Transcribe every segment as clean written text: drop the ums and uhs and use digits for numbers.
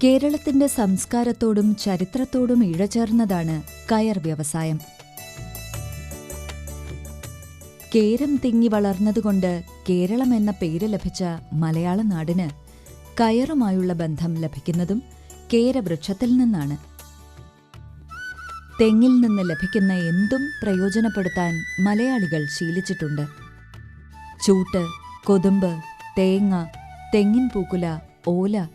കേരളത്തിന്റെ സംസ്കാരത്തോടും ചരിത്രത്തോടും ഇഴചേർന്നതാണ് കയർ വ്യവസായം. കേരം തിങ്ങി വളർന്നതുകൊണ്ട് കേരളം എന്ന പേര് ലഭിച്ച മലയാള നാടിന് കയറുമായുള്ള ബന്ധം ലഭിക്കുന്നതും കേരവൃക്ഷത്തിൽ നിന്നാണ്. തെങ്ങിൽ നിന്ന് ലഭിക്കുന്ന എന്തും പ്രയോജനപ്പെടുത്താൻ മലയാളികൾ ശീലിച്ചിട്ടുണ്ട്. ചൂട്ട്, കൊതുമ്പ്, തേങ്ങ, തെങ്ങിൻ പൂക്കുല, ഓല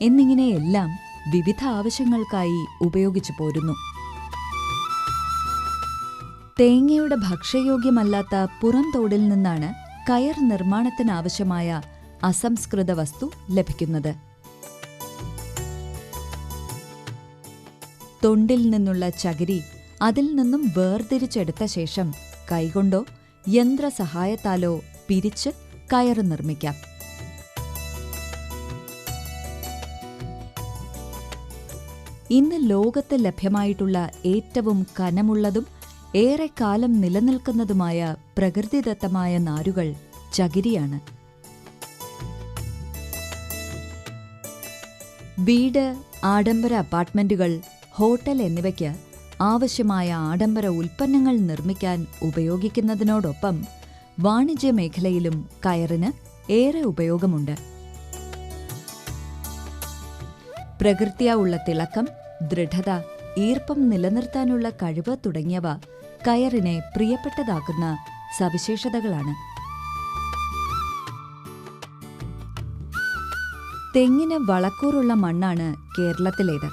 എന്നിങ്ങനെയെല്ലാം വിവിധ ആവശ്യങ്ങൾക്കായി ഉപയോഗിച്ചു പോരുന്നു. തേങ്ങയുടെ ഭക്ഷ്യയോഗ്യമല്ലാത്ത പുറംതോടിൽ നിന്നാണ് കയർ നിർമ്മാണത്തിനാവശ്യമായ അസംസ്കൃത വസ്തു ലഭിക്കുന്നത്. തൊണ്ടിൽ നിന്നുള്ള ചകിരി അതിൽ നിന്നും വേർതിരിച്ചെടുത്ത ശേഷം കൈകൊണ്ടോ യന്ത്രസഹായത്താലോ പിരിച്ച് കയറ് നിർമ്മിക്കാം. ഇന്ന് ലോകത്ത് ലഭ്യമായിട്ടുള്ള ഏറ്റവും കനമുള്ളതും ഏറെക്കാലം നിലനിൽക്കുന്നതുമായ പ്രകൃതിദത്തമായ നാരുകൾ ചകിരിയാണ്. വീട്, ആഡംബര അപ്പാർട്ട്മെന്റുകൾ, ഹോട്ടൽ എന്നിവയ്ക്ക് ആവശ്യമായ ആഡംബര ഉൽപ്പന്നങ്ങൾ നിർമ്മിക്കാൻ ഉപയോഗിക്കുന്നതിനോടൊപ്പം വാണിജ്യ മേഖലയിലും കയറിന് ഏറെ ഉപയോഗമുണ്ട്. പ്രകൃത്യാ ഉള്ള തിളക്കം, ദൃഢത, ഈർപ്പം നിലനിർത്താനുള്ള കഴിവ് തുടങ്ങിയവ കയറിനെ പ്രിയപ്പെട്ടതാക്കുന്ന സവിശേഷതകളാണ്. തെങ്ങിന് വളക്കൂറുള്ള മണ്ണാണ് കേരളത്തിലേത്.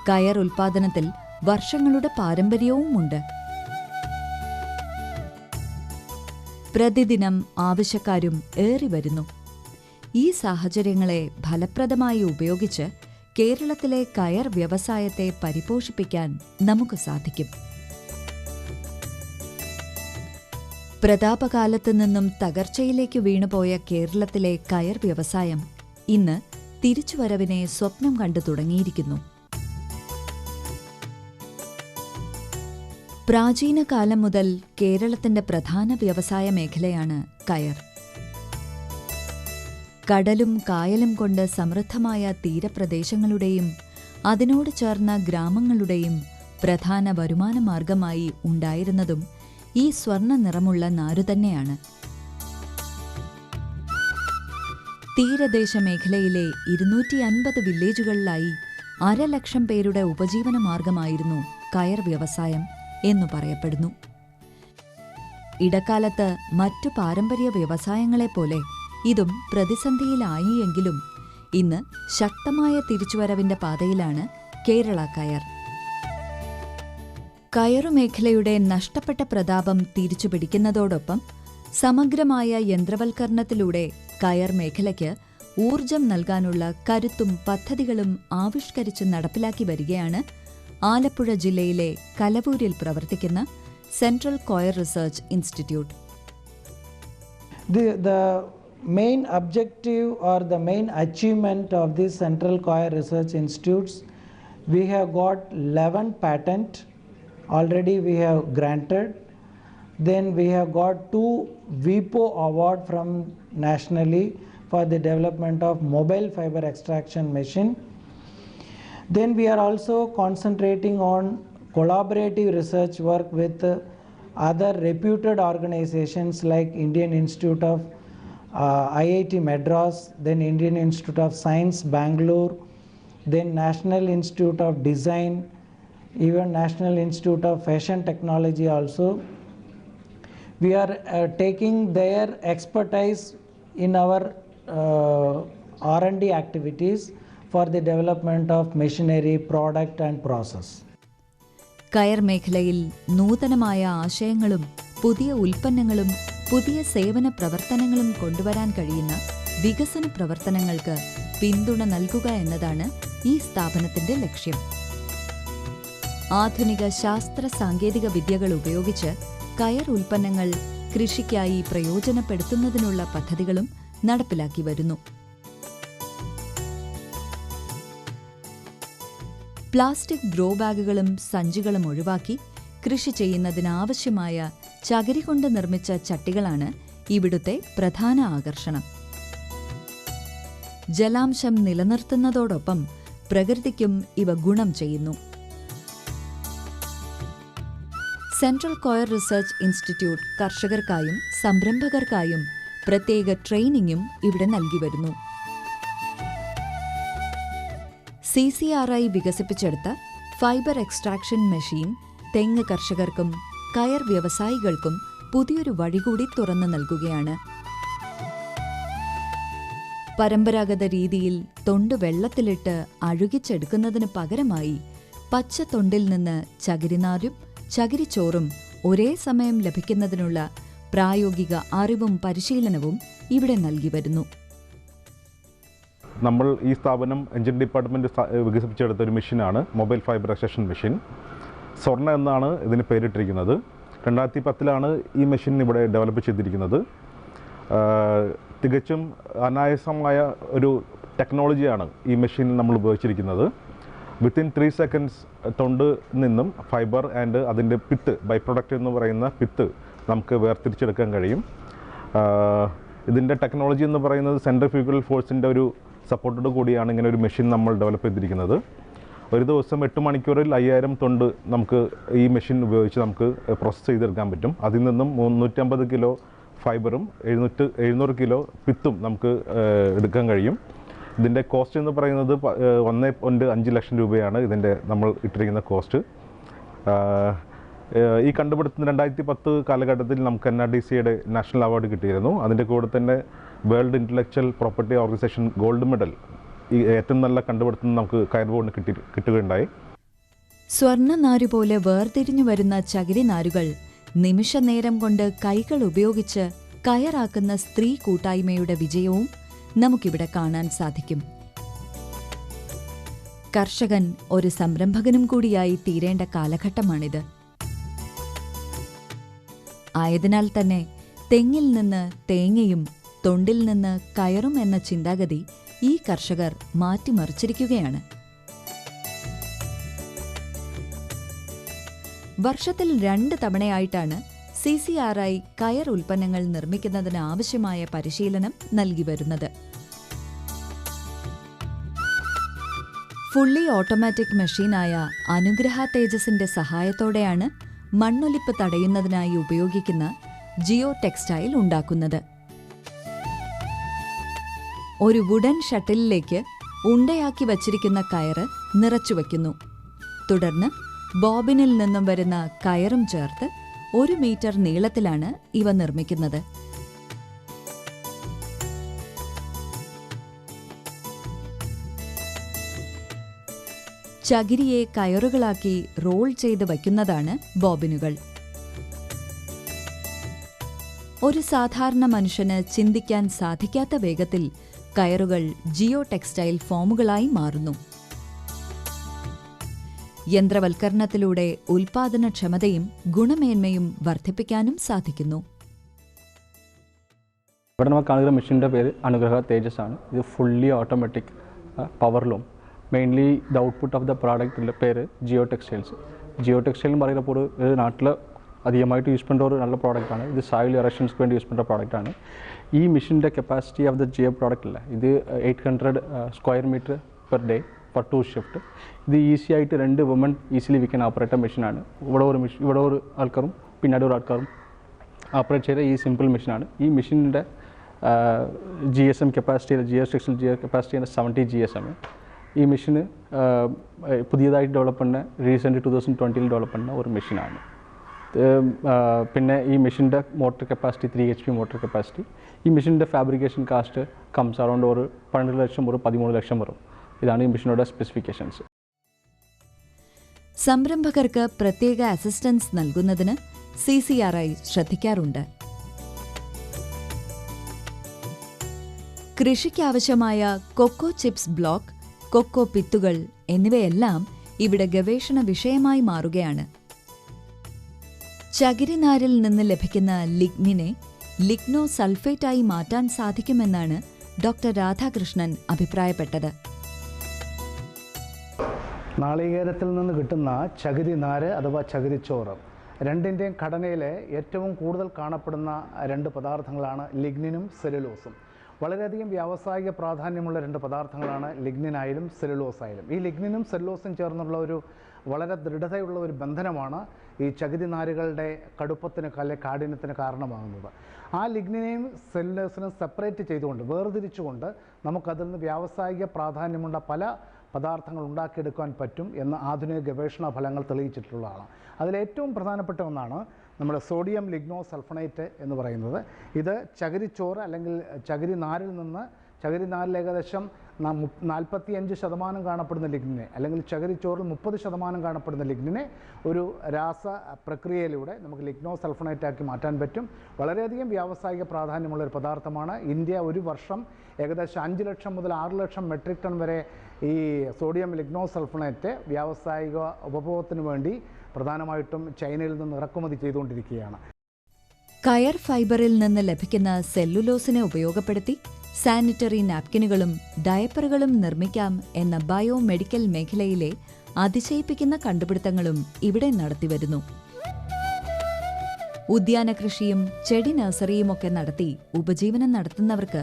കയർ ഉൽപാദനത്തിൽ വർഷങ്ങളുടെ പാരമ്പര്യവുമുണ്ട്. പ്രതിദിനം ആവശ്യക്കാരും ഏറിവരുന്നു. ഈ സാഹചര്യങ്ങളെ ഫലപ്രദമായി ഉപയോഗിച്ച് കേരളത്തിലെ കയർ വ്യവസായത്തെ പരിപോഷിപ്പിക്കാൻ നമുക്ക് സാധിക്കും. പ്രതാപകാലത്തു നിന്നും തകർച്ചയിലേക്ക് വീണുപോയ കേരളത്തിലെ കയർ വ്യവസായം ഇന്ന് തിരിച്ചുവരവിനെ സ്വപ്നം കണ്ടു തുടങ്ങിയിരിക്കുന്നു. പ്രാചീന കാലം മുതൽ കേരളത്തിന്റെ പ്രധാന വ്യവസായ മേഖലയാണ് കയർ. കടലും കായലും കൊണ്ട് സമൃദ്ധമായ തീരപ്രദേശങ്ങളുടെയും അതിനോട് ചേർന്ന ഗ്രാമങ്ങളുടെയും പ്രധാന വരുമാന മാർഗമായി ഉണ്ടായിരുന്നതും ഈ സ്വർണ്ണ നിറമുള്ള നാരുതന്നെയാണ്. തീരദേശ മേഖലയിലെ 250 വില്ലേജുകളിലായി 1,00,000 പേരുടെ ഉപജീവന മാർഗമായിരുന്നു കയർ വ്യവസായം എന്നു പറയപ്പെടുന്നു. ഇടക്കാലത്ത് മറ്റു പാരമ്പര്യ വ്യവസായങ്ങളെപ്പോലെ ഇതും പ്രതിസന്ധിയിലായി എങ്കിലും ഇന്ന് ശക്തമായ തിരിച്ചുവരവിന്റെ പാതയിലാണ് കേരള കയർ. കയറുമേഖലയുടെ നഷ്ടപ്പെട്ട പ്രതാപം തിരിച്ചുപിടിക്കുന്നതോടൊപ്പം സമഗ്രമായ യന്ത്രവൽക്കരണത്തിലൂടെ കയർ മേഖലയ്ക്ക് ഊർജം നൽകാനുള്ള കരുത്തും പദ്ധതികളും ആവിഷ്കരിച്ച് നടപ്പിലാക്കി വരികയാണ് ആലപ്പുഴ ജില്ലയിലെ കലവൂരിൽ പ്രവർത്തിക്കുന്ന central coir research institute. The main objective or the main achievement of these Central Coir Research Institutes, we have got 11 patents already we have granted. Then we have got 2 WIPO award from nationally for the development of mobile fiber extraction machine. Then we are also concentrating on collaborative research work with other reputed organizations like Indian Institute of IIT Madras, then Indian Institute of Science Bangalore, then National Institute of Design, even National Institute of Fashion Technology also. We are taking their expertise in our R&D activities for the development of machinery, product and process. കയർ മേഖലയിൽ നൂതനമായ ആശയങ്ങളും പുതിയ ഉൽപ്പന്നങ്ങളും പുതിയ സേവന പ്രവർത്തനങ്ങളും കൊണ്ടുവരാൻ കഴിയുന്ന വികസന പ്രവർത്തനങ്ങൾക്ക് പിന്തുണ നൽകുക എന്നതാണ് ഈ സ്ഥാപനത്തിന്റെ ലക്ഷ്യം. ആധുനിക ശാസ്ത്ര സാങ്കേതിക വിദ്യകൾ ഉപയോഗിച്ച് കയർ ഉൽപ്പന്നങ്ങൾ കൃഷിക്കായി പ്രയോജനപ്പെടുത്തുന്നതിനുള്ള പദ്ധതികളും നടപ്പിലാക്കി വരുന്നു. പ്ലാസ്റ്റിക് ഗ്രോ ബാഗുകളും സഞ്ചികളും ഒഴിവാക്കി കൃഷി ചെയ്യുന്നതിനാവശ്യമായ ചകിരി കൊണ്ട് നിർമ്മിച്ച ചട്ടികളാണ് ഇവിടുത്തെ പ്രധാന ആകർഷണം. ജലാംശം നിലനിർത്തുന്നതോടൊപ്പം പ്രകൃതിക്കും ഇവ ഗുണം ചെയ്യുന്നു. സെൻട്രൽ കോയർ റിസർച്ച് ഇൻസ്റ്റിറ്റ്യൂട്ട് കർഷകർക്കായും സംരംഭകർക്കായും പ്രത്യേക ട്രെയിനിങ്ങും ഇവിടെ നൽകി വരുന്നു. CCRI വികസിപ്പിച്ചെടുത്ത ഫൈബർ എക്സ്ട്രാക്ഷൻ മെഷീൻ തെങ്ങ് കർഷകർക്കും കയർ വ്യവസായികൾക്കും പുതിയൊരു വഴി കൂടി തുറന്നു നൽകുകയാണ്. പരമ്പരാഗത രീതിയിൽ തൊണ്ട് വെള്ളത്തിലിട്ട് അഴുകിച്ചെടുക്കുന്നതിന് പകരമായി പച്ച തൊണ്ടിൽ നിന്ന് ചകിരിനാരും ചകിരിച്ചോറും ഒരേ സമയം ലഭിക്കുന്നതിനുള്ള പ്രായോഗിക അറിവും പരിശീലനവും ഇവിടെ നൽകി വരുന്നു. നമ്മൾ ഈ സ്ഥാപനം എഞ്ചിൻ ഡിപ്പാർട്ട്മെൻറ്റ് വികസിപ്പിച്ചെടുത്ത ഒരു മെഷീനാണ് മൊബൈൽ ഫൈബർ എക്സ്ട്രാക്ഷൻ മെഷീൻ. സ്വർണ്ണ എന്നാണ് ഇതിന് പേരിട്ടിരിക്കുന്നത്. 2010 ഈ മെഷീൻ ഇവിടെ ഡെവലപ്പ് ചെയ്തിരിക്കുന്നത്. തികച്ചും അനായാസമായ ഒരു ടെക്നോളജിയാണ് ഈ മെഷീനിൽ നമ്മൾ ഉപയോഗിച്ചിരിക്കുന്നത്. വിത്തിൻ 3 seconds തൊണ്ട് നിന്നും ഫൈബർ ആൻഡ് അതിൻ്റെ പിത്ത്, ബൈ പ്രൊഡക്റ്റ് എന്ന് പറയുന്ന പിത്ത് നമുക്ക് വേർതിരിച്ചെടുക്കാൻ കഴിയും. ഇതിൻ്റെ ടെക്നോളജി എന്ന് പറയുന്നത് സെൻട്രിഫ്യൂഗൽ ഫോഴ്സിൻ്റെ ഒരു സപ്പോർട്ടോട് കൂടിയാണ് ഇങ്ങനെ ഒരു മെഷീൻ നമ്മൾ ഡെവലപ്പ് ചെയ്തിരിക്കുന്നത്. ഒരു ദിവസം 8 മണിക്കൂറിൽ 5000 തൊണ്ട് നമുക്ക് ഈ മെഷീൻ ഉപയോഗിച്ച് നമുക്ക് പ്രോസസ്സ് ചെയ്തെടുക്കാൻ പറ്റും. അതിൽ നിന്നും 350 കിലോ ഫൈബറും 700 കിലോ പിത്തും നമുക്ക് എടുക്കാൻ കഴിയും. ഇതിൻ്റെ കോസ്റ്റ് എന്ന് പറയുന്നത് 1.5 ലക്ഷം രൂപയാണ് ഇതിൻ്റെ നമ്മൾ ഇട്ടിരിക്കുന്ന കോസ്റ്റ്. ഈ കണ്ടുപിടുത്തത്തിന് 2010 കാലഘട്ടത്തിൽ നമുക്ക് NRDCയുടെ നാഷണൽ അവാർഡ് കിട്ടിയിരുന്നു. അതിൻ്റെ കൂടെ തന്നെ world intellectual property organisation gold medal ഈ ഏറ്റവും നല്ല കണ്ടുപിടുത്തം നമുക്ക് കയർ ബോർഡിന് കിട്ടുകയുണ്ടായി. സ്വർണ്ണനാരു പോലെ വേർതിരിഞ്ഞു വരുന്ന ചകിരി നാരുകൾ നിമിഷനേരം കൊണ്ട് കൈകൾ ഉപയോഗിച്ച് കയറാക്കുന്ന സ്ത്രീ കൂട്ടായ്മയുടെ വിജയവും നമുക്കിവിടെ കാണാൻ സാധിക്കും. കർഷകൻ ഒരു സംരംഭകനും കൂടിയായി തീരേണ്ട കാലഘട്ടമാണിത്. ആയതിനാൽ തന്നെ തെങ്ങിൽ നിന്ന് തേങ്ങയും തൊണ്ടിൽ നിന്ന് കയറും എന്ന ചിന്താഗതി ഈ കർഷകർ മാറ്റിമറിച്ചിരിക്കുകയാണ്. വർഷത്തിൽ 2 തവണയായിട്ടാണ് CCRI കയർ ഉൽപ്പന്നങ്ങൾ നിർമ്മിക്കുന്നതിന് ആവശ്യമായ പരിശീലനം നൽകി വരുന്നത്. ഫുള്ളി ഓട്ടോമാറ്റിക് മെഷീനായ അനുഗ്രഹ തേജസിന്റെ സഹായത്തോടെയാണ് മണ്ണൊലിപ്പ് തടയുന്നതിനായി ഉപയോഗിക്കുന്ന ജിയോ ടെക്സ്റ്റൈൽ ഉണ്ടാക്കുന്നത്. ഒരു വുഡൻ ഷട്ടിലിലേക്ക് ഉണ്ടയാക്കി വച്ചിരിക്കുന്ന കയറ് നിറച്ചുവെക്കുന്നു. തുടർന്ന് ബോബിനിൽ നിന്നും വരുന്ന കയറും ചേർത്ത് 1 മീറ്റർ നീളത്തിലാണ് ഇവ നിർമ്മിക്കുന്നത്. ചകിരിയെ കയറുകളാക്കി റോൾ ചെയ്ത് വയ്ക്കുന്നതാണ് ബോബിനുകൾ. ഒരു സാധാരണ മനുഷ്യന് ചിന്തിക്കാൻ സാധിക്കാത്ത വേഗത്തിൽ കയറുകൾ ജിയോ ടെക്സ്റ്റൈൽ ഫോമുകളായി മാറുന്നു. യന്ത്രവൽക്കരണത്തിലൂടെ ഉൽപാദനക്ഷമതയും ഗുണമേന്മയും വർദ്ധിപ്പിക്കാനും സാധിക്കുന്നു. ഇവിടെ നമുക്ക് കാണുന്ന മെഷീൻ്റെ പേര് അനുഗ്രഹ തേജസ് ആണ്. ഇത് fully automatic powerloom. Mainly the output of the പ്രോഡക്റ്റിൻ്റെ പേര് ജിയോ ടെക്സ്റ്റൈൽസ്. ജിയോ ടെക്സ്റ്റൈൽ എന്ന് പറയുന്നപ്പോൾ ഇത് നാട്ടിൽ அதிகமாகிட்டு யூஸ் பண்ணுற ஒரு நல்ல ப்ராடக்டான இது சாயில் எரக்ஷன்ஸ்க்கு வேண்டி யூஸ் பண்ணுற ப்ராடக்டான ഈ മെഷീൻ്റെ capacity of the geo product ഇല്ല. ഇത് 800 square meter per day for 2 shift. ഇത് ഈസി ആയിട്ട് 2 woman easily we can operate മെഷീനാണ്. ഇവിടെ ഒരു ആൾക്കാരും പിന്നാടി ഒരു ആൾക്കാരും ഓപ്പറേറ്റ് ചെയ്ത ഈ സിമ്പിൾ മെഷീനാണ്. ഈ മെഷീനിൻ്റെ GSM capacity geo textile geo capacity 70 GSM. ഈ മെഷീന് പുതിയതായിട്ട് ഡെവലപ്പ് பண்ண റീസെൻ്റ് 2020 ഡെവലപ്പ് பண்ண ഒരു മെഷീനാണ്. പിന്നെ ഈ മെഷീൻ്റെ motor capacity 3 HP motor capacity. ഈ മെഷീൻ്റെ ഫാബ്രിക്കേഷൻ കാസ്റ്റ് കംസ് അറൗണ്ട് ഒരു 12 ലക്ഷം ഒരു 13 ലക്ഷം വരും. ഇതാണ് ഈ മെഷീനോட സ്പെസിഫിക്കേഷൻസ്. സംരംഭകർക്ക് പ്രത്യേക അസിസ്റ്റൻസ് നൽകുന്നതിന് CCRI ശ്രദ്ധിക്കാറുണ്ട്. കൃഷിക്കാവശ്യമായ കൊക്കോ ചിപ്സ് ബ്ലോക്ക്, കൊക്കോ പിത്തുകൾ എന്നിവയെല്ലാം ഇവിടെ ഗവേഷണ വിഷയമായി മാറുകയാണ്. ചകിരിനാരിൽ നിന്ന് ലഭിക്കുന്ന ലിഗ്നിനെ ലിഗ്നോ സൾഫേറ്റായി മാറ്റാൻ സാധിക്കുമെന്നാണ് ഡോക്ടർ രാധാകൃഷ്ണൻ അഭിപ്രായപ്പെട്ടത്. നാളികേരത്തിൽ നിന്ന് കിട്ടുന്ന ചകിരി നാര് അഥവാ ചകിരിച്ചോറ് രണ്ടിൻ്റെയും ഘടനയിലെ ഏറ്റവും കൂടുതൽ കാണപ്പെടുന്ന രണ്ട് പദാർത്ഥങ്ങളാണ് ലിഗ്നിനും സെല്ലുലോസും. വളരെയധികം വ്യാവസായിക പ്രാധാന്യമുള്ള രണ്ട് പദാർത്ഥങ്ങളാണ് ലിഗ്നിനായാലും സെല്ലുലോസായാലും. ഈ ലിഗ്നിനും സെല്ലുലോസും ചേർന്നുള്ള ഒരു വളരെ ദൃഢതയുള്ള ഒരു ബന്ധനമാണ് ഈ ചകിരി നാരുകളുടെ കടുപ്പത്തിന് കാഠിന്യത്തിന് കാരണമാകുന്നത്. ആ ലിഗ്നിനെയും സെല്ലുലോസിനും സെപ്പറേറ്റ് ചെയ്തുകൊണ്ട് വേർതിരിച്ചുകൊണ്ട് നമുക്കതിൽ നിന്ന് വ്യാവസായിക പ്രാധാന്യമുള്ള പല പദാർത്ഥങ്ങൾ ഉണ്ടാക്കിയെടുക്കാൻ പറ്റും എന്ന് ആധുനിക ഗവേഷണ ഫലങ്ങൾ തെളിയിച്ചിട്ടുള്ളതാണ്. അതിലേറ്റവും പ്രധാനപ്പെട്ട ഒന്നാണ് നമ്മുടെ സോഡിയം ലിഗ്നോ സൾഫണേറ്റ് എന്ന് പറയുന്നത്. ഇത് ചകിരിച്ചോറ് അല്ലെങ്കിൽ ചകിരി നാരിൽ ഏകദേശം 45% കാണപ്പെടുന്ന ലിഗ്നിനെ അല്ലെങ്കിൽ ചകിരിച്ചോറിൽ 30% കാണപ്പെടുന്ന ലിഗ്നിനെ ഒരു രാസ പ്രക്രിയയിലൂടെ നമുക്ക് ലിഗ്നോ സൾഫണേറ്റാക്കി മാറ്റാൻ പറ്റും. വളരെയധികം വ്യാവസായിക പ്രാധാന്യമുള്ളൊരു പദാർത്ഥമാണ്. ഇന്ത്യ ഒരു വർഷം ഏകദേശം 5 ലക്ഷം മുതൽ 6 ലക്ഷം മെട്രിക് ടൺ വരെ ഈ സോഡിയം ലിഗ്നോ സൾഫണേറ്റ് വ്യാവസായിക ഉപഭോഗത്തിന് വേണ്ടി പ്രധാനമായിട്ടും ചൈനയിൽ നിന്ന് ഇറക്കുമതി ചെയ്തുകൊണ്ടിരിക്കുകയാണ്. കയർ ഫൈബറിൽ നിന്ന് ലഭിക്കുന്ന സെല്ലുലോസിനെ ഉപയോഗപ്പെടുത്തി സാനിറ്ററി നാപ്കിനുകളും ഡയപ്പറുകളും നിർമ്മിക്കാം എന്ന ബയോമെഡിക്കൽ മേഖലയിലെ അതിശയിപ്പിക്കുന്ന കണ്ടുപിടുത്തങ്ങളും ഇവിടെ നടത്തിവരുന്നു. ഉദ്യാന കൃഷിയും ചെടി നഴ്സറിയുമൊക്കെ നടത്തി ഉപജീവനം നടത്തുന്നവർക്ക്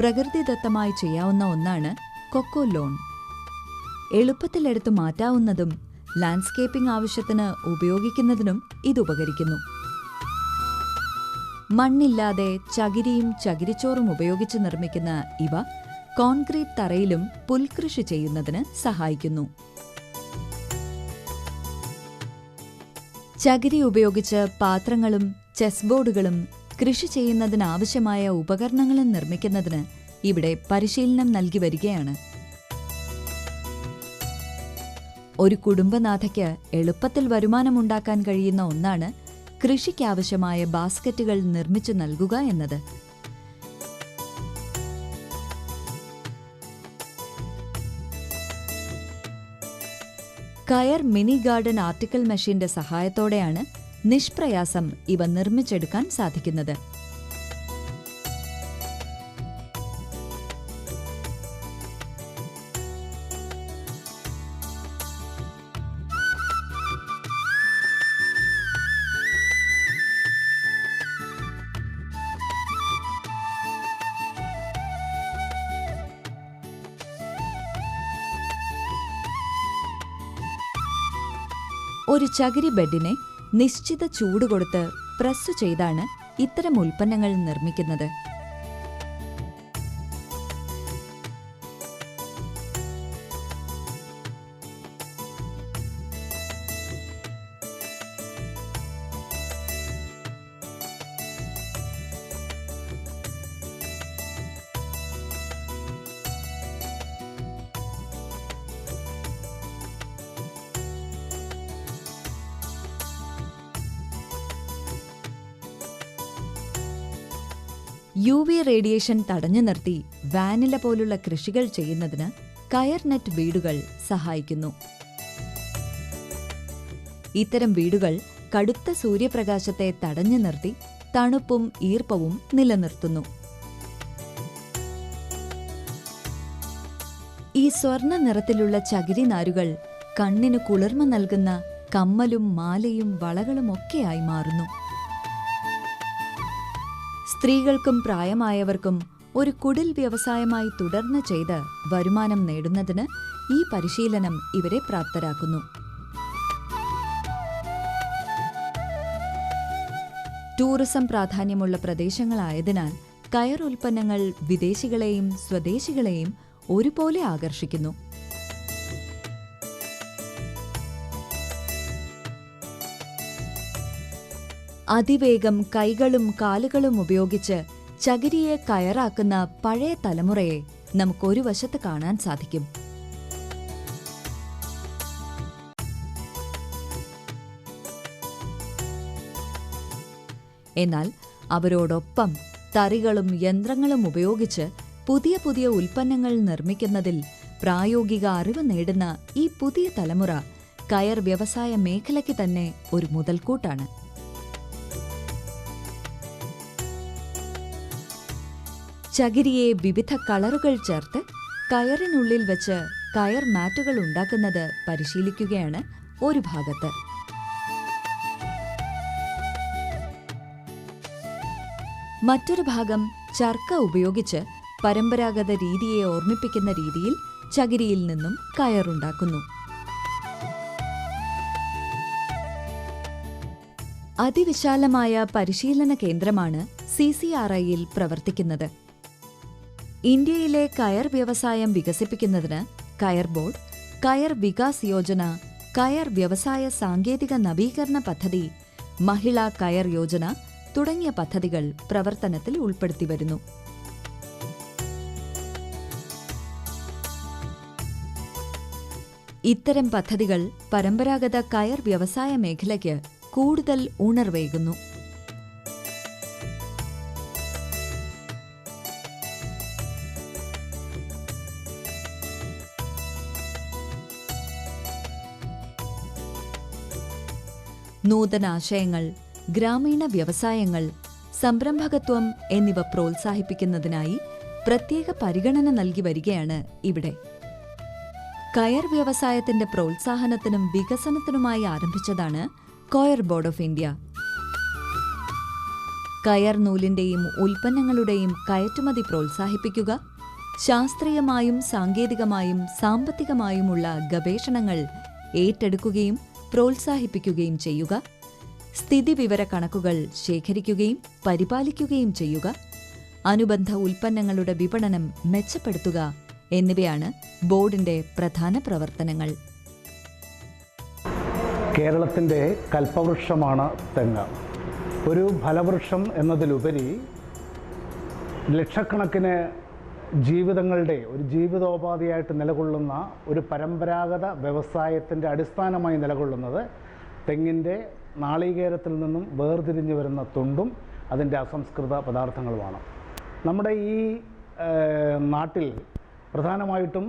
പ്രകൃതിദത്തമായി ചെയ്യാവുന്ന ഒന്നാണ് കൊക്കോ ലോൺ. എളുപ്പത്തിലെടുത്തു മാറ്റാവുന്നതും ലാൻഡ്സ്കേപ്പിംഗ് ആവശ്യത്തിന് ഉപയോഗിക്കുന്നതിനും ഇതുപകരിക്കുന്നു. മണ്ണില്ലാതെ ചകിരിയും ചകിരിച്ചോറും ഉപയോഗിച്ച് നിർമ്മിക്കുന്ന ഇവ കോൺക്രീറ്റ് തറയിലും പുൽകൃഷി ചെയ്യുന്നതിന് സഹായിക്കുന്നു. ചകിരി ഉപയോഗിച്ച് പാത്രങ്ങളും ചെസ് ബോർഡുകളും കൃഷി ചെയ്യുന്നതിനാവശ്യമായ ഉപകരണങ്ങളും നിർമ്മിക്കുന്നതിന് ഇവിടെ പരിശീലനം നൽകി വരികയാണ്. ഒരു കുടുംബനാഥയ്ക്ക് എളുപ്പത്തിൽ വരുമാനമുണ്ടാക്കാൻ കഴിയുന്ന ഒന്നാണ് കൃഷിക്കാവശ്യമായ ബാസ്ക്കറ്റുകൾ നിർമ്മിച്ചു നൽകുക എന്നത്. കയർ മിനി ഗാർഡൻ ആർട്ടിക്കൽ മെഷീന്റെ സഹായത്തോടെയാണ് നിഷ്പ്രയാസം ഇവ നിർമ്മിച്ചെടുക്കാൻ സാധിക്കുന്നത്. ഒരു ചകിരി ബെഡിനെ നിശ്ചിത ചൂട് കൊടുത്ത് പ്രസ് ചെയ്താണ് ഇത്തരം ഉൽപ്പന്നങ്ങൾ നിർമ്മിക്കുന്നത്. UV റേഡിയേഷൻ തടഞ്ഞു നിർത്തി വാനില പോലുള്ള കൃഷികൾ ചെയ്യുന്നതിന് കയർ നെറ്റ് വീടുകൾ സഹായിക്കുന്നു. ഇത്തരം വീടുകൾ കടുത്ത സൂര്യപ്രകാശത്തെ തടഞ്ഞു നിർത്തി തണുപ്പും ഈർപ്പവും നിലനിർത്തുന്നു. ഈ സ്വർണ്ണ നിറത്തിലുള്ള ചകിരി നാരുകൾ കണ്ണിന് കുളിർമ നൽകുന്ന കമ്മലും മാലയും വളകളുമൊക്കെയായി മാറുന്നു. സ്ത്രീകൾക്കും പ്രായമായവർക്കും ഒരു കുടിൽ വ്യവസായമായി തുടർന്ന് ചെയ്ത് വരുമാനം നേടുന്നതിന് ഈ പരിശീലനം ഇവരെ പ്രാപ്തരാക്കുന്നു. ടൂറിസം പ്രാധാന്യമുള്ള പ്രദേശങ്ങളായതിനാൽ കയർ ഉൽപ്പന്നങ്ങൾ വിദേശികളെയും സ്വദേശികളെയും ഒരുപോലെ ആകർഷിക്കുന്നു. അതിവേഗം കൈകളും കാലുകളും ഉപയോഗിച്ച് ചകിരിയെ കയറാക്കുന്ന പഴയ തലമുറയെ നമുക്കൊരു വശത്ത് കാണാൻ സാധിക്കും. എന്നാൽ അവരോടൊപ്പം തറികളും യന്ത്രങ്ങളും ഉപയോഗിച്ച് പുതിയ പുതിയ ഉൽപ്പന്നങ്ങൾ നിർമ്മിക്കുന്നതിൽ പ്രായോഗിക അറിവ് നേടുന്ന ഈ പുതിയ തലമുറ കയർ വ്യവസായ മേഖലയ്ക്ക് തന്നെ ഒരു മുതൽക്കൂട്ടാണ്. ചകിരിയെ വിവിധ കളറുകൾ ചേർത്ത് കയറിനുള്ളിൽ വെച്ച് കയർ മാറ്റുകൾ ഉണ്ടാക്കുന്നത് പരിശീലിക്കുകയാണ് ഒരു ഭാഗത്ത്. മറ്റൊരു ഭാഗം ചർക്ക ഉപയോഗിച്ച് പരമ്പരാഗത രീതിയെ ഓർമ്മിപ്പിക്കുന്ന രീതിയിൽ ചകിരിയിൽ നിന്നും കയറുണ്ടാക്കുന്നു. അതിവിശാലമായ പരിശീലന കേന്ദ്രമാണ് CCRIയിൽ പ്രവർത്തിക്കുന്നത്. ഇന്ത്യയിലെ കയർ വ്യവസായം വികസിപ്പിക്കുന്നതിന് കയർ ബോർഡ്, കയർ വികാസ് യോജന, കയർ വ്യവസായ സാങ്കേതിക നവീകരണ പദ്ധതി, മഹിളാ കയർ യോജന തുടങ്ങിയ പദ്ധതികൾ പ്രവർത്തനത്തിൽ ഉൾപ്പെടുത്തി വരുന്നു. ഇത്തരം പദ്ധതികൾ പരമ്പരാഗത കയർ വ്യവസായ മേഖലയ്ക്ക് കൂടുതൽ ഉണർവേകുന്നു. നൂതനാശയങ്ങൾ, ഗ്രാമീണ വ്യവസായങ്ങൾ, സംരംഭകത്വം എന്നിവ പ്രോത്സാഹിപ്പിക്കുന്നതിനായി പ്രത്യേക പരിഗണന നൽകി വരികയാണ് ഇവിടെ. കയർ വ്യവസായത്തിന്റെ പ്രോത്സാഹനത്തിനും വികസനത്തിനുമായി ആരംഭിച്ചതാണ് കോയർ ബോർഡ് ഓഫ് ഇന്ത്യ. കയർ നൂലിന്റെയും ഉൽപ്പന്നങ്ങളുടെയും കയറ്റുമതി പ്രോത്സാഹിപ്പിക്കുക, ശാസ്ത്രീയമായും സാങ്കേതികമായും സാമ്പത്തികമായുമുള്ള ഗവേഷണങ്ങൾ ഏറ്റെടുക്കുകയും പ്രോത്സാഹിപ്പിക്കുകയും ചെയ്യുക, സ്ഥിതിവിവര കണക്കുകൾ ശേഖരിക്കുകയും പരിപാലിക്കുകയും ചെയ്യുക, അനുബന്ധ ഉൽപ്പന്നങ്ങളുടെ വിപണനം മെച്ചപ്പെടുത്തുക എന്നിവയാണ് ബോർഡിന്റെ പ്രധാന പ്രവർത്തനങ്ങൾ. കേരളത്തിൻ്റെ കൽപ്പവൃക്ഷമാണ് തെങ്ങ്. ഒരു ഫലവൃക്ഷം എന്നതിലുപരി ലക്ഷക്കണക്കിന് ജീവിതങ്ങളുടെ ഒരു ജീവിതോപാധിയായിട്ട് നിലകൊള്ളുന്ന ഒരു പരമ്പരാഗത വ്യവസായത്തിൻ്റെ അടിസ്ഥാനമായി നിലകൊള്ളുന്നത് തെങ്ങിൻ്റെ നാളികേരത്തിൽ നിന്നും വേർതിരിഞ്ഞു വരുന്ന തുണ്ടും അതിൻ്റെ അസംസ്കൃത പദാർത്ഥങ്ങളുമാണ്. നമ്മുടെ ഈ നാട്ടിൽ പ്രധാനമായിട്ടും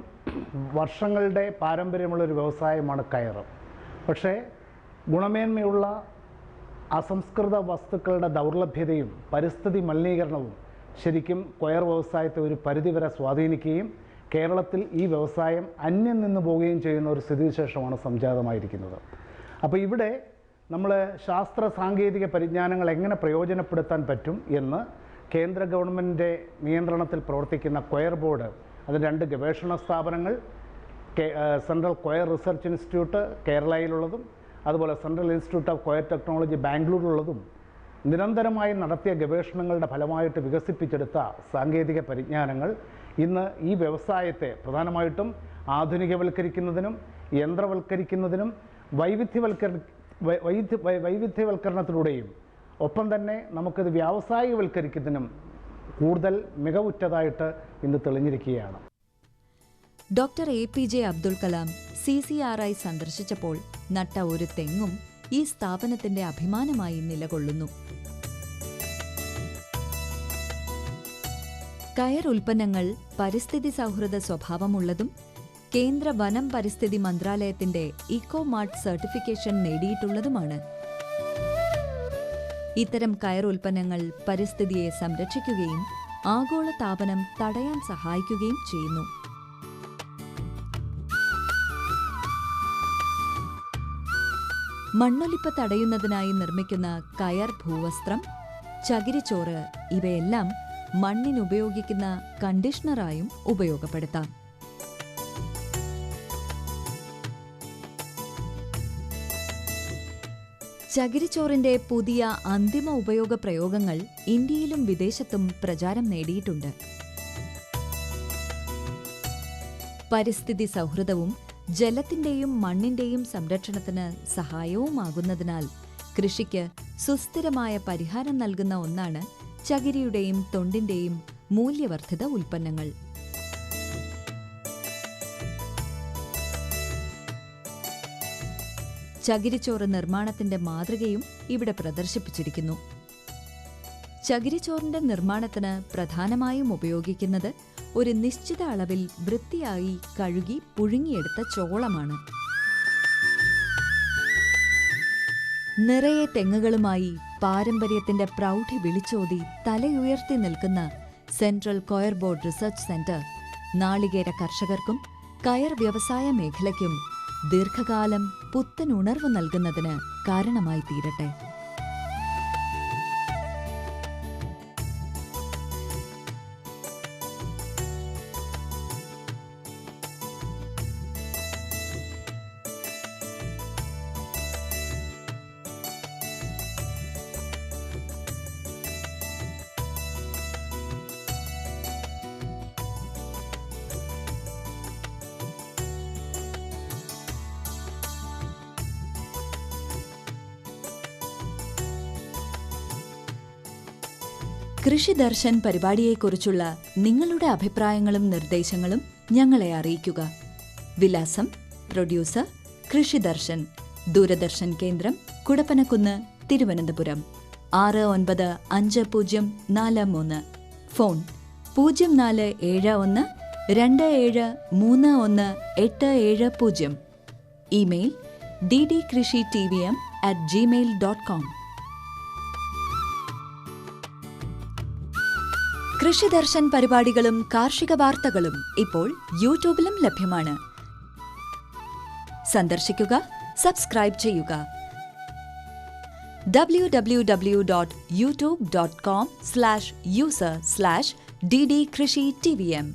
വർഷങ്ങളുടെ പാരമ്പര്യമുള്ളൊരു വ്യവസായമാണ് കയർ. പക്ഷേ ഗുണമേന്മയുള്ള അസംസ്കൃത വസ്തുക്കളുടെ ദൗർലഭ്യതയും പരിസ്ഥിതി മലിനീകരണവും ശരിക്കും കയർ വ്യവസായത്തെ ഒരു പരിധിവരെ സ്വാധീനിക്കുകയും കേരളത്തിൽ ഈ വ്യവസായം അന്യം നിന്ന് പോവുകയും ചെയ്യുന്ന ഒരു സ്ഥിതിവിശേഷമാണ് സംജാതമായിരിക്കുന്നത്. അപ്പോൾ ഇവിടെ നമ്മൾ ശാസ്ത്ര സാങ്കേതിക പരിജ്ഞാനങ്ങൾ എങ്ങനെ പ്രയോജനപ്പെടുത്താൻ പറ്റും എന്ന് കേന്ദ്ര ഗവൺമെൻറ്റിൻ്റെ നിയന്ത്രണത്തിൽ പ്രവർത്തിക്കുന്ന കയർ ബോർഡ്, അത് 2 ഗവേഷണ സ്ഥാപനങ്ങൾ, സെൻട്രൽ കയർ റിസർച്ച് ഇൻസ്റ്റിറ്റ്യൂട്ട് കേരളയിലുള്ളതും അതുപോലെ സെൻട്രൽ ഇൻസ്റ്റിറ്റ്യൂട്ട് ഓഫ് കയർ ടെക്നോളജി ബാംഗ്ലൂരിലുള്ളതും നിരന്തരമായി നടത്തിയ ഗവേഷണങ്ങളുടെ ഫലമായിട്ട് വികസിപ്പിച്ചെടുത്ത സാങ്കേതിക പരിജ്ഞാനങ്ങൾ ഇന്ന് ഈ വ്യവസായത്തെ പ്രധാനമായിട്ടും ആധുനികവൽക്കരിക്കുന്നതിനും യന്ത്രവൽക്കരിക്കുന്നതിനും വൈവിധ്യവൽക്കരണത്തിലൂടെയും ഒപ്പം തന്നെ നമുക്കത് വ്യാവസായികവൽക്കരിക്കുന്നതിനും കൂടുതൽ മികവുറ്റതായിട്ട് ഇന്ന് തെളിഞ്ഞിരിക്കുകയാണ്. Doctor APJ Abdul Kalam CCRI സന്ദർശിച്ചപ്പോൾ നട്ട ഒരു തെങ്ങും ഈ സ്ഥാപനത്തിന്റെ അഭിമാനമായി നിലകൊള്ളുന്നു. കയർ ഉൽപ്പന്നങ്ങൾ പരിസ്ഥിതി സൗഹൃദ സ്വഭാവമുള്ളതും കേന്ദ്ര വനം പരിസ്ഥിതി മന്ത്രാലയത്തിന്റെ ഇക്കോമാർട്ട് സർട്ടിഫിക്കേഷൻ നേടിയിട്ടുള്ളതുമാണ്. ഇത്തരം കയർ ഉൽപ്പന്നങ്ങൾ പരിസ്ഥിതിയെ സംരക്ഷിക്കുകയും ആഗോള താപനം തടയാൻ സഹായിക്കുകയും ചെയ്യുന്നു. മണ്ണൊലിപ്പ് തടയുന്നതിനായി നിർമ്മിക്കുന്ന കയർ ഭൂവസ്ത്രം, ചകിരിച്ചോറ് ഇവയെല്ലാം മണ്ണിനുപയോഗിക്കുന്ന കണ്ടീഷണറായും ഉപയോഗപ്പെടുത്താം. ചകിരിച്ചോറിന്റെ പുതിയ അന്തിമ ഉപയോഗ പ്രയോഗങ്ങൾ ഇന്ത്യയിലും വിദേശത്തും പ്രചാരം നേടിയിട്ടുണ്ട്. പരിസ്ഥിതി സൗഹൃദവും ജലത്തിന്റെയും മണ്ണിന്റെയും സംരക്ഷണത്തിന് സഹായവുമാകുന്നതിനാൽ കൃഷിക്ക് സുസ്ഥിരമായ പരിഹാരം നൽകുന്ന ഒന്നാണ് ചകിരിയുടെയും തൊണ്ടിന്റെയും മൂല്യവർദ്ധിത ഉൽപ്പന്നങ്ങൾ. ചകിരിച്ചോറ് നിർമ്മാണത്തിന്റെ മാതൃകയും ഇവിടെ പ്രദർശിപ്പിച്ചിരിക്കുന്നു. ചകിരിച്ചോറിന്റെ നിർമ്മാണത്തിന് പ്രധാനമായും ഉപയോഗിക്കുന്നത് ഒരു നിശ്ചിത അളവിൽ വൃത്തിയായി കഴുകി പുഴുങ്ങിയെടുത്ത ചോളമാണ്. നിറയെ തെങ്ങുകളുമായി പാരമ്പര്യത്തിന്റെ പ്രൗഢി വിളിച്ചോതി തലയുയർത്തി നിൽക്കുന്ന സെൻട്രൽ കയർ ബോർഡ് റിസർച്ച് സെന്റർ നാളികേര കർഷകർക്കും കയർ വ്യവസായ മേഖലയ്ക്കും ദീർഘകാലം പുത്തൻ ഉണർവ് നൽകുന്നതിന് കാരണമായി തീരട്ടെ. കൃഷി ദർശൻ പരിപാടിയെക്കുറിച്ചുള്ള നിങ്ങളുടെ അഭിപ്രായങ്ങളും നിർദ്ദേശങ്ങളും ഞങ്ങളെ അറിയിക്കുക. വിലാസം: പ്രൊഡ്യൂസർ കൃഷി ദർശൻ, ദൂരദർശൻ കേന്ദ്രം, Kudappanakunnu, Thiruvananthapuram 695043. Phone 0471 27318770. Email ddkrishitm@gmail.com. Krishi Darshan പരിപാടികളും കാർഷിക വാർത്തകളും ഇപ്പോൾ യൂട്യൂബിലും ലഭ്യമാണ്. സന്ദർശിക്കുക, സബ്സ്ക്രൈബ് ചെയ്യുക. www.youtube.com/user/ddkrishitm